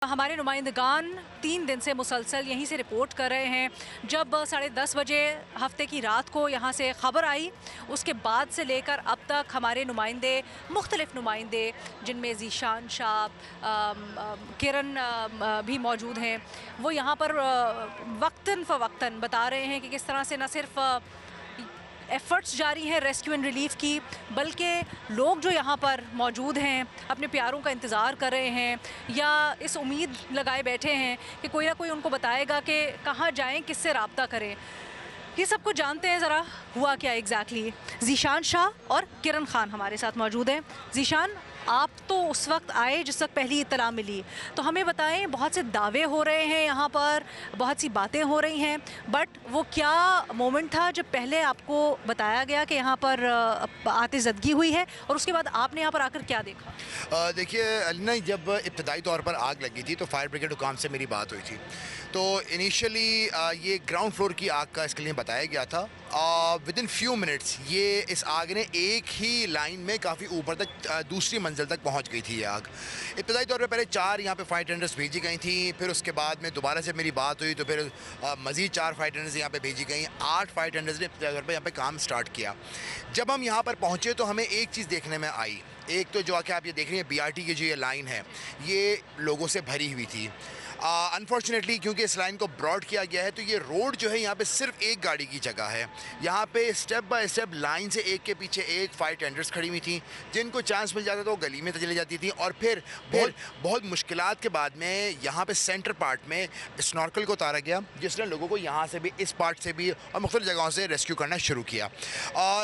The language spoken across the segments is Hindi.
हमारे नुमाइंदगान 3 दिन से मुसलसल यहीं से रिपोर्ट कर रहे हैं। जब 10:30 बजे हफ्ते की रात को यहाँ से ख़बर आई, उसके बाद से लेकर अब तक हमारे नुमाइंदे, मुख्तलिफ़ नुमाइंदे जिनमें ज़ीशान शाह, किरण भी मौजूद हैं, वो यहाँ पर वक्तन फ़वक्तन बता रहे हैं कि किस तरह से न सिर्फ़ एफ़र्ट्स जारी हैं रेस्क्यू एंड रिलीफ़ की, बल्कि लोग जो यहाँ पर मौजूद हैं अपने प्यारों का इंतज़ार कर रहे हैं या इस उम्मीद लगाए बैठे हैं कि कोई ना कोई उनको बताएगा कि कहाँ जाएं, किससे रब्ता करें। ये सब कुछ जानते हैं ज़रा हुआ क्या एग्जैक्टली। ज़ीशान शाह और किरण खान हमारे साथ मौजूद हैं। ज़ीशान, आप तो उस वक्त आए जिस वक्त पहली इत्तला मिली, तो हमें बताएं, बहुत से दावे हो रहे हैं यहाँ पर, बहुत सी बातें हो रही हैं, बट वो क्या मोमेंट था जब पहले आपको बताया गया कि यहाँ पर आतिशज़दगी हुई है और उसके बाद आपने यहाँ पर आकर क्या देखा? देखिए अलीना, जब इब्तदाई तौर पर आग लगी थी तो फायर ब्रिगेड हुकाम से मेरी बात हुई थी। तो इनिशियली ये ग्राउंड फ्लोर की आग का इसके लिए बताया गया था। विदिन फ्यू मिनट्स ये इस आग ने एक ही लाइन में काफ़ी ऊपर तक दूसरी मंजिल तक पहुंच गई थी ये आग। इब्तदाई तौर पे पहले 4 यहाँ पे फायर टेंडर्स भेजी गई थी, फिर उसके बाद में दोबारा से मेरी बात हुई तो फिर मज़ीद 4 फायर टेंडर्स यहाँ पे भेजी गई। 8 फायर टेंडर्स ने इब्तदाई तौर पर यहाँ पे काम स्टार्ट किया। जब हम यहाँ पर पहुँचे तो हमें एक चीज़ देखने में आई। एक तो जो आके आप ये देख रही हैं BRT की जो ये लाइन है, ये लोगों से भरी हुई थी। अनफॉर्चुनेटली क्योंकि इस लाइन को ब्रॉड किया गया है तो ये रोड जो है यहाँ पे सिर्फ एक गाड़ी की जगह है। यहाँ पे स्टेप बाय स्टेप लाइन से एक के पीछे एक फायर टेंडर्स खड़ी हुई थी, जिनको चांस मिल जाता तो वो गली में चली जाती थी। और फिर बहुत मुश्किलात के बाद में यहाँ पे सेंटर पार्ट में स्नॉर्कल को उतारा गया, जिसने लोगों को यहाँ से भी, इस पार्ट से भी और मुख्तलिफ जगहों से रेस्क्यू करना शुरू किया।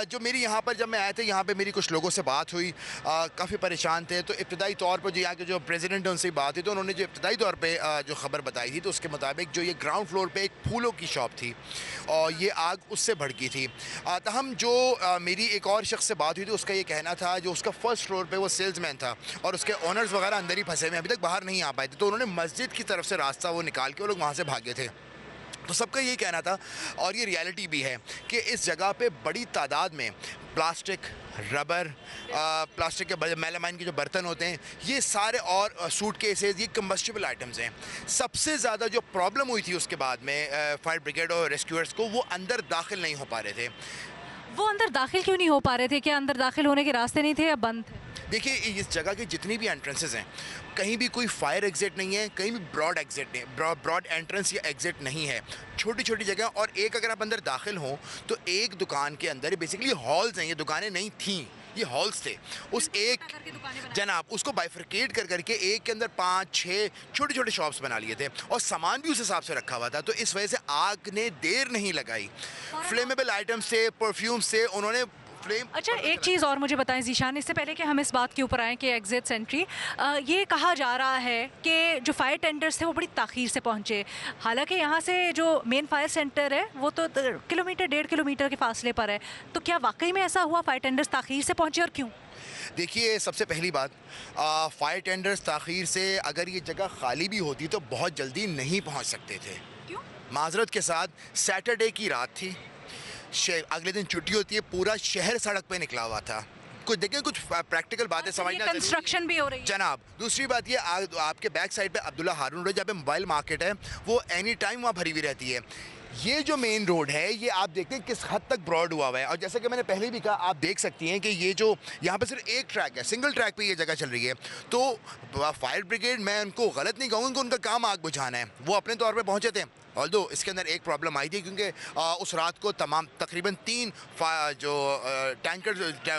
जो मेरी यहाँ पर जब मैं आए थे, यहाँ पर मेरी कुछ लोगों से बात हुई, काफ़ी परेशान थे। तो इब्तदाई तौर पर जो यहाँ के जो प्रेसिडेंट है उनसे बात हुई तो उन्होंने जो इब्तदाई तौर पर जो ख़बर बताई थी तो उसके मुताबिक जो ये ग्राउंड फ्लोर पे एक फूलों की शॉप थी और ये आग उससे भड़की थी। तहम जो मेरी एक और शख्स से बात हुई थी, उसका ये कहना था जो उसका फर्स्ट फ्लोर पे वो सेल्समैन था और उसके ओनर्स वगैरह अंदर ही फंसे हुए, अभी तक बाहर नहीं आ पाए थे। तो उन्होंने मस्जिद की तरफ से रास्ता वो निकाल के वो लोग वहाँ से भागे थे। तो सबका यही कहना था और ये रियलिटी भी है कि इस जगह पे बड़ी तादाद में प्लास्टिक, रबर, प्लास्टिक के मेलामाइन के जो बर्तन होते हैं, ये सारे और सूटकेसेस, ये कंबस्टिबल आइटम्स हैं। सबसे ज़्यादा जो प्रॉब्लम हुई थी उसके बाद में फायर ब्रिगेड और रेस्क्यूअर्स को, वो अंदर दाखिल नहीं हो पा रहे थे। वो अंदर दाखिल क्यों नहीं हो पा रहे थे? क्या अंदर दाखिल होने के रास्ते नहीं थे या बंद थे? देखिए, इस जगह की जितनी भी एंट्रेंसेस हैं, कहीं भी कोई फायर एग्जिट नहीं है, कहीं भी ब्रॉड एग्जिट नहीं, ब्रॉड एंट्रेंस या एग्जिट नहीं है। छोटी छोटी जगह, और एक अगर आप अंदर दाखिल हों तो एक दुकान के अंदर बेसिकली हॉल्स हैं, ये दुकानें नहीं थीं, ये हॉल्स थे। उस एक जनाब उसको बाइफरकेट कर करके एक के अंदर 5-6 छोटे छोटे शॉप्स बना लिए थे और सामान भी उस हिसाब से रखा हुआ था। तो इस वजह से आग ने देर नहीं लगाई। फ्लेमेबल आइटम्स थे, परफ्यूम्स थे, उन्होंने अच्छा, एक चीज़ और मुझे बताएं ज़ीशान, इससे पहले कि हम इस बात के ऊपर आएँ कि एग्जिट सेंट्री, ये कहा जा रहा है कि जो फायर टेंडर्स थे वो बड़ी ताख़ीर से पहुँचे। हालांकि यहाँ से जो मेन फायर सेंटर है वो तो 1.5 किलोमीटर के फासले पर है। तो क्या वाकई में ऐसा हुआ, फायर टेंडर्स ताख़ीर से पहुँचे और क्यों? देखिए, सबसे पहली बात, फायर टेंडर्स ताख़ीर से अगर ये जगह खाली भी होती तो बहुत जल्दी नहीं पहुँच सकते थे। क्यों? माजरत के साथ, सैटरडे की रात थी, अगले दिन छुट्टी होती है, पूरा शहर सड़क पे निकला हुआ था। कुछ देखें, कुछ प्रैक्टिकल बातें समझना, कंस्ट्रक्शन भी हो रही है जनाब। दूसरी बात ये, आपके बैक साइड पे अब्दुल्ला हारून रोड, जहाँ पे मोबाइल मार्केट है, वो एनी टाइम वहाँ भरी हुई रहती है। ये जो मेन रोड है, ये आप देखते हैं किस हद तक ब्रॉड हुआ हुआ है। और जैसे कि मैंने पहले भी कहा, आप देख सकती हैं कि ये जो यहाँ पे सिर्फ एक ट्रैक है, सिंगल ट्रैक पे ये जगह चल रही है। तो फायर ब्रिगेड, मैं उनको गलत नहीं कहूँगा, उनका काम आग बुझाना है, वो अपने तौर पे पहुँचे थे। ऑल्दो इसके अंदर एक प्रॉब्लम आई थी क्योंकि उस रात को तकरीबन 3 जो टैंकर्स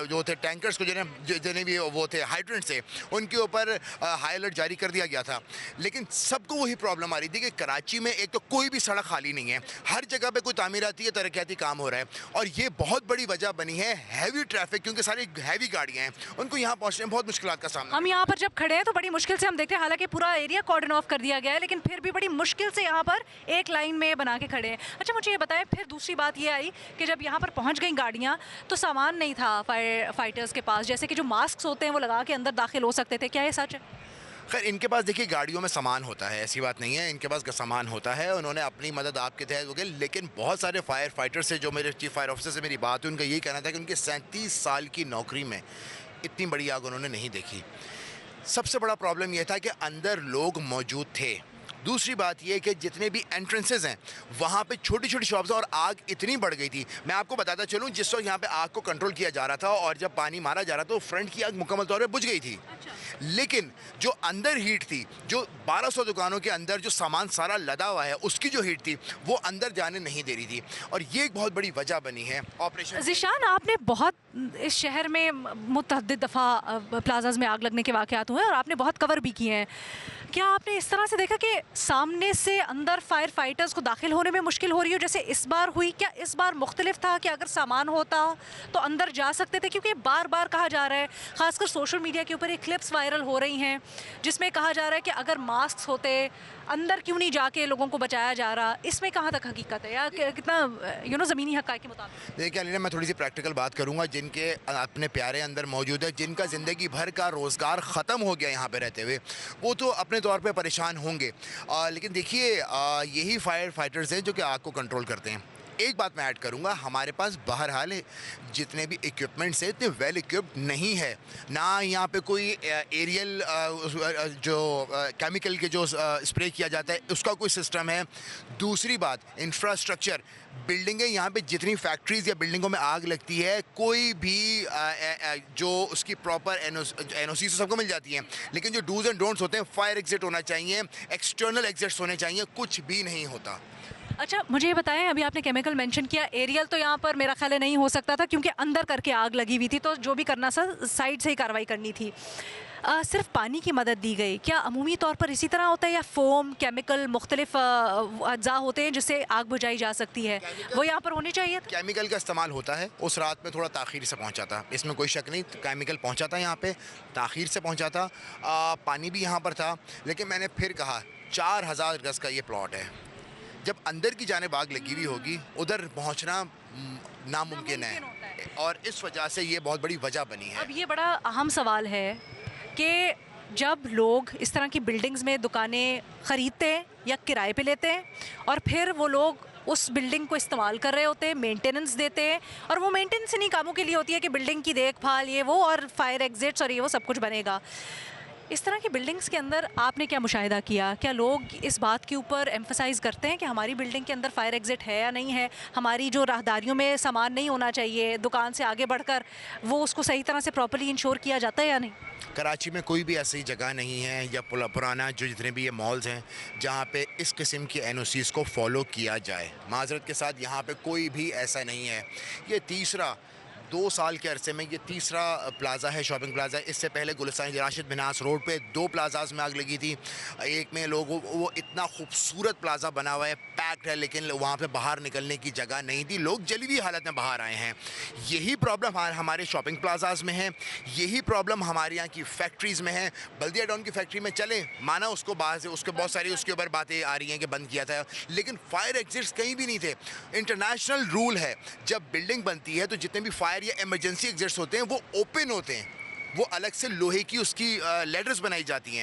जो थे, टैंकर्स को जिन्हें भी वो थे हाइड्रेंट्स थे, उनके ऊपर हाई अलर्ट जारी कर दिया गया था। लेकिन सबको वही प्रॉब्लम आ रही थी कि कराची में एक तो कोई भी सड़क खाली नहीं है, हर जगह पे कोई तामीराती या तरक्याती काम हो रहा है। और ये बहुत बड़ी वजह बनी है हैवी ट्रैफिक, क्योंकि सारी हैवी गाड़ियाँ हैं, उनको यहाँ पहुँचने में बहुत मुश्किलात का सामना। हम यहाँ पर जब खड़े हैं तो बड़ी मुश्किल से हम देखते हैं, हालांकि पूरा एरिया कॉर्डन ऑफ कर दिया गया है, लेकिन फिर भी बड़ी मुश्किल से यहाँ पर एक लाइन में बना के खड़े हैं। अच्छा, मुझे ये बताएं, फिर दूसरी बात ये आई कि जब यहाँ पर पहुँच गई गाड़ियाँ तो सामान नहीं था फाइटर्स के पास, जैसे कि जो मास्क होते हैं वो लगा के अंदर दाखिल हो सकते थे। क्या ये सच है? खैर, इनके पास देखिए गाड़ियों में सामान होता है, ऐसी बात नहीं है, इनके पास सामान होता है, उन्होंने अपनी मदद आपके तहत हो गई। लेकिन बहुत सारे फायर फाइटर से, जो मेरे चीफ फायर ऑफिसर से मेरी बात हुई, उनका यही कहना था कि उनके 37 साल की नौकरी में इतनी बड़ी आग उन्होंने नहीं देखी। सबसे बड़ा प्रॉब्लम ये था कि अंदर लोग मौजूद थे। दूसरी बात ये कि जितने भी एंट्रेंसेस हैं वहाँ पे छोटी छोटी शॉप्स हैं और आग इतनी बढ़ गई थी। मैं आपको बताता चलूँ, जिस वक्त यहाँ पे आग को कंट्रोल किया जा रहा था और जब पानी मारा जा रहा था तो फ्रंट की आग मुकम्मल तौर पे बुझ गई थी। लेकिन जो अंदर हीट थी, जो 1200 दुकानों के अंदर जो सामान सारा लदा हुआ है, उसकी जो हीट थी वो अंदर जाने नहीं दे रही थी और ये एक बहुत बड़ी वजह बनी है ऑपरेशन। ज़ीशान, आपने बहुत इस शहर में मुतअद्दिद दफ़ा प्लाजाज में आग लगने के वाक़यात हुए हैं और आपने बहुत कवर भी किए हैं। क्या आपने इस तरह से देखा कि सामने से अंदर फायर फाइटर्स को दाखिल होने में मुश्किल हो रही हो जैसे इस बार हुई? क्या इस बार मुख्तलिफ था कि अगर सामान होता तो अंदर जा सकते थे? क्योंकि बार बार कहा जा रहा है, ख़ासकर सोशल मीडिया के ऊपर ये क्लिप्स वायरल हो रही हैं जिसमें कहा जा रहा है कि अगर मास्क होते अंदर क्यों नहीं जाके लोगों को बचाया जा रहा। इसमें कहाँ तक हकीकत है या कितना ज़मीनी हक़ाइक़ के मुताबिक? देखिए अलीना, मैं थोड़ी सी प्रैक्टिकल बात करूंगा। जिनके अपने प्यारे अंदर मौजूद है, जिनका ज़िंदगी भर का रोज़गार ख़त्म हो गया यहाँ पे रहते हुए, वो तो अपने तौर पे परेशान होंगे। लेकिन देखिए, यही फायर फाइटर्स हैं जो कि आग को कंट्रोल करते हैं। एक बात मैं ऐड करूंगा, हमारे पास बहरहाल जितने भी इक्विपमेंट्स हैं इतने वेल इक्विप्ड नहीं है। ना यहाँ पे कोई एरियल जो केमिकल के जो स्प्रे किया जाता है उसका कोई सिस्टम है। दूसरी बात, इंफ्रास्ट्रक्चर, बिल्डिंगें, यहाँ पे जितनी फैक्ट्रीज़ या बिल्डिंगों में आग लगती है, कोई भी जो उसकी प्रॉपर एनओसी सबको मिल जाती है, लेकिन जो डूज एंड डोंट्स होते हैं, फायर एग्जिट होना चाहिए, एक्सटर्नल एग्जिट्स होने चाहिए, कुछ भी नहीं होता। अच्छा, मुझे ये बताएं, अभी आपने केमिकल मेंशन किया, एरियल तो यहाँ पर मेरा ख्याल है नहीं हो सकता था क्योंकि अंदर करके आग लगी हुई थी, तो जो भी करना था साइड से ही कार्रवाई करनी थी। सिर्फ पानी की मदद दी गई, क्या अमूमी तौर पर इसी तरह होता है या फोम, केमिकल, मुख्तलिफ अज्जा होते हैं जिससे आग बुझाई जा सकती है? वो यहाँ पर होनी चाहिए। केमिकल का इस्तेमाल होता है। उस रात में थोड़ा ताख़ीर से पहुँचा था, इसमें कोई शक नहीं। केमिकल पहुँचा था यहाँ पे, ताख़ीर से पहुँचा था। पानी भी यहाँ पर था, लेकिन मैंने फिर कहा 4000 गज़ का ये प्लॉट है। जब अंदर की जानिब आग लगी हुई होगी, उधर पहुंचना नामुमकिन है और इस वजह से ये बहुत बड़ी वजह बनी है। अब ये बड़ा अहम सवाल है कि जब लोग इस तरह की बिल्डिंग्स में दुकानें ख़रीदते हैं या किराए पे लेते हैं और फिर वो लोग उस बिल्डिंग को इस्तेमाल कर रहे होते हैं, मेंटेनेंस देते हैं, और वो मेंटेनेंस इन्हीं कामों के लिए होती है कि बिल्डिंग की देखभाल, ये वो, और फायर एग्जिट्स और ये वो सब कुछ बनेगा। इस तरह की बिल्डिंग्स के अंदर आपने क्या मुशाहिदा किया? क्या लोग इस बात के ऊपर एम्फसाइज़ करते हैं कि हमारी बिल्डिंग के अंदर फायर एग्जिट है या नहीं है, हमारी जो राहदारियों में सामान नहीं होना चाहिए, दुकान से आगे बढ़कर वो उसको सही तरह से प्रॉपर्ली इंश्योर किया जाता है या नहीं? कराची में कोई भी ऐसी जगह नहीं है या पुराना जो जितने भी ये मॉल्स हैं जहाँ पे इस किस्म की एनओसीज़ को फॉलो किया जाए। माजरत के साथ यहाँ पे कोई भी ऐसा नहीं है। ये तीसरा 2 साल के अरसे में ये तीसरा प्लाज़ा है, शॉपिंग प्लाज़ा। इससे पहले गुलिस्तान राशिद बिनास रोड पे 2 प्लाज़ाज़ में आग लगी थी। एक में लोगों वो इतना खूबसूरत प्लाज़ा बना हुआ है, पैक्ड है, लेकिन वहाँ पे बाहर निकलने की जगह नहीं थी, लोग जली हुई हालत में बाहर आए हैं। यही प्रॉब्लम हमारे शॉपिंग प्लाज़ाज़ में है, यही प्रॉब्लम हमारे यहाँ की फैक्ट्रीज़ में है। बल्दिया टाउन की फैक्ट्री में चले, माना उसको बाहर से उसके बहुत सारी उसके ऊपर बातें आ रही हैं कि बंद किया था, लेकिन फायर एग्जिट्स कहीं भी नहीं थे। इंटरनेशनल रूल है, जब बिल्डिंग बनती है तो जितने भी फायर या इमरजेंसी एग्जिट्स होते हैं वो ओपन होते हैं, वो अलग से लोहे की उसकी लेडर्स बनाई जाती हैं।